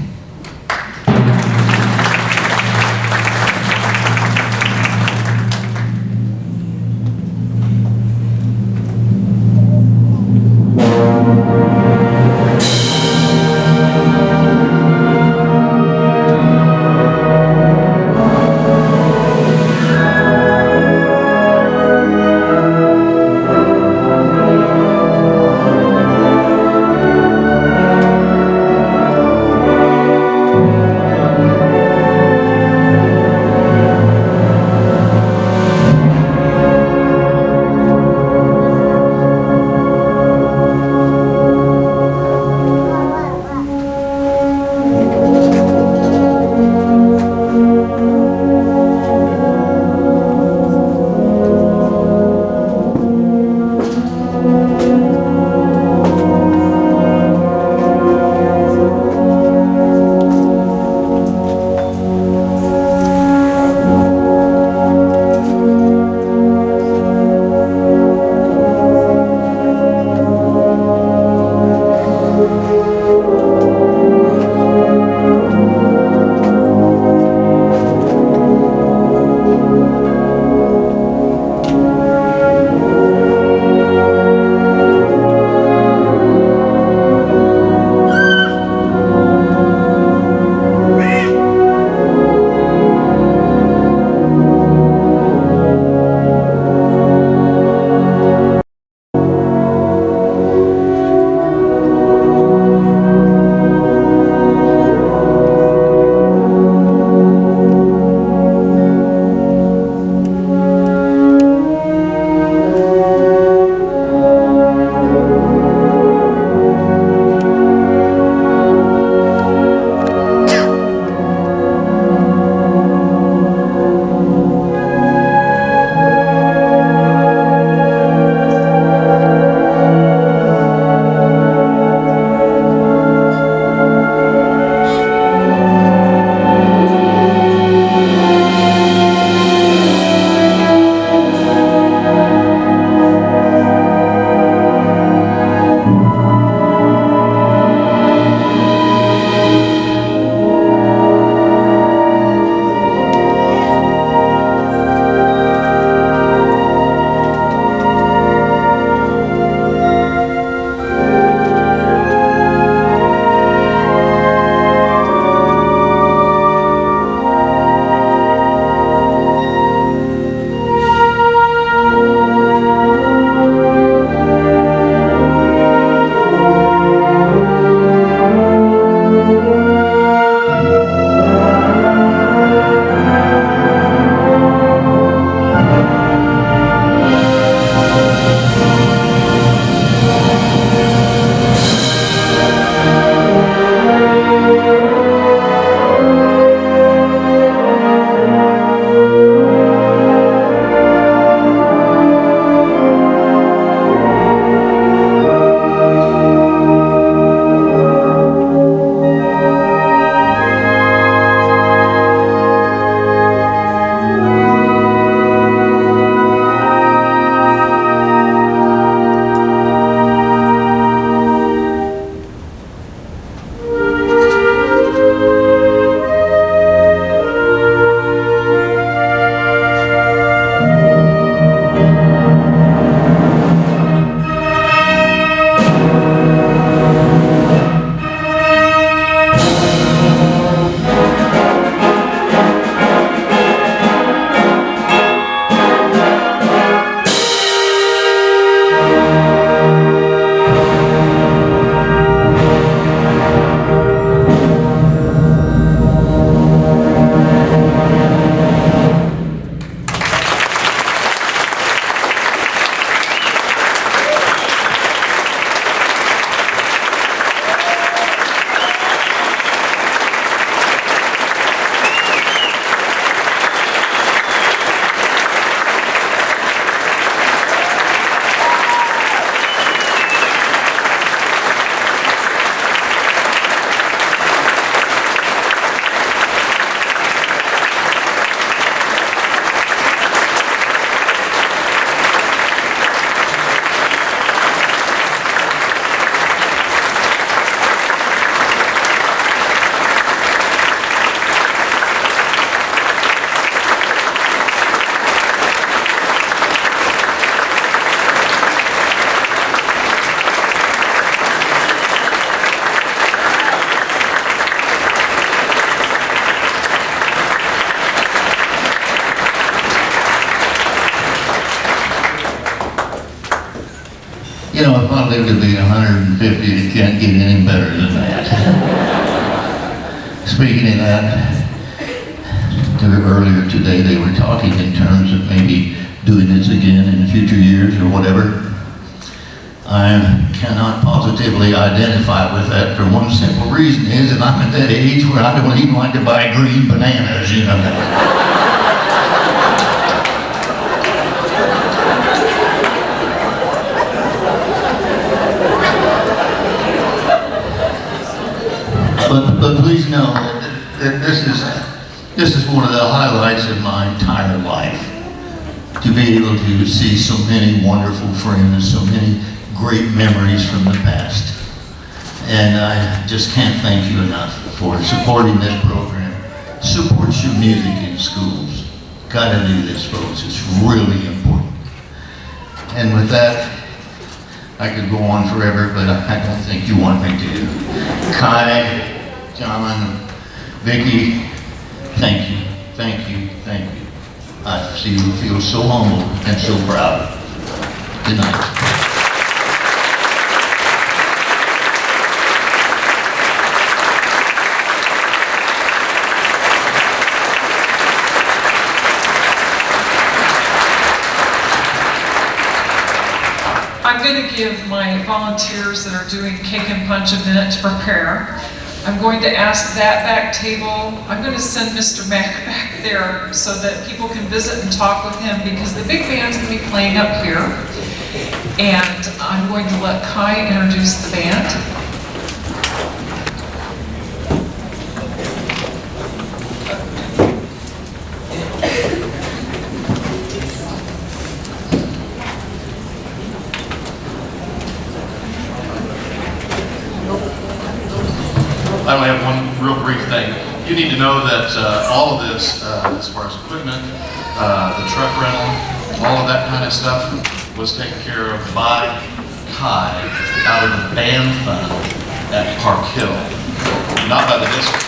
You know, if I live to be 150, it can't get any better than that. Speaking of that, earlier today they were talking in terms of maybe doing this again in future years or whatever. I cannot positively identify with that for one simple reason is that I'm at that age where I don't even like to buy green bananas, you know. But please know that this is one of the highlights of my entire life. To be able to see so many wonderful friends, so many great memories from the past. And I just can't thank you enough for supporting this program. Support your music in schools. Gotta do this, folks. It's really important. And with that, I could go on forever, but I don't think you want me to. Kai, John, Vicki, thank you, thank you, thank you. I feel so humble and so proud. Good night. I'm going to give my volunteers that are doing cake and punch a minute to prepare. I'm going to ask that back table, I'm going to send Mr. Mack back there so that people can visit and talk with him because the big band's going to be playing up here. And I'm going to let Kai introduce the band. I only have one real brief thing. You need to know that all of this, as far as equipment, the truck rental, all of that kind of stuff was taken care of by Kai out of the band fund at Park Hill, not by the district.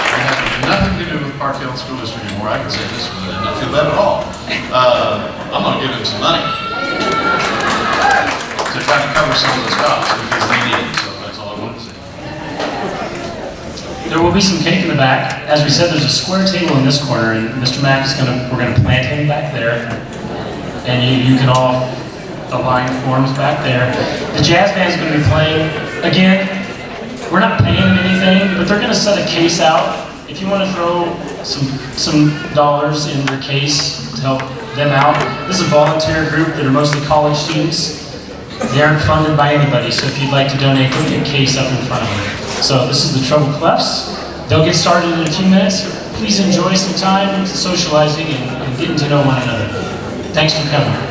It has nothing to do with Park Hill School District anymore. I can say this one, I did not feel that at all. I'm going to give him some money. have to cover some of those costs if he's needed, so that's all I wanted to say. There will be some cake in the back. As we said, there's a square table in this corner, and Mr. Mack is we're gonna plant him back there. And you can all align forms back there. The jazz band's gonna be playing. Again, we're not paying them anything, but they're gonna set a case out. If you wanna throw some dollars in your case to help them out. This is a volunteer group that are mostly college students. They aren't funded by anybody, so if you'd like to donate, put a case up in front of them. So this is the Trouble Clefs. They'll get started in a few minutes. Please enjoy some time socializing and getting to know one another. Thanks for coming.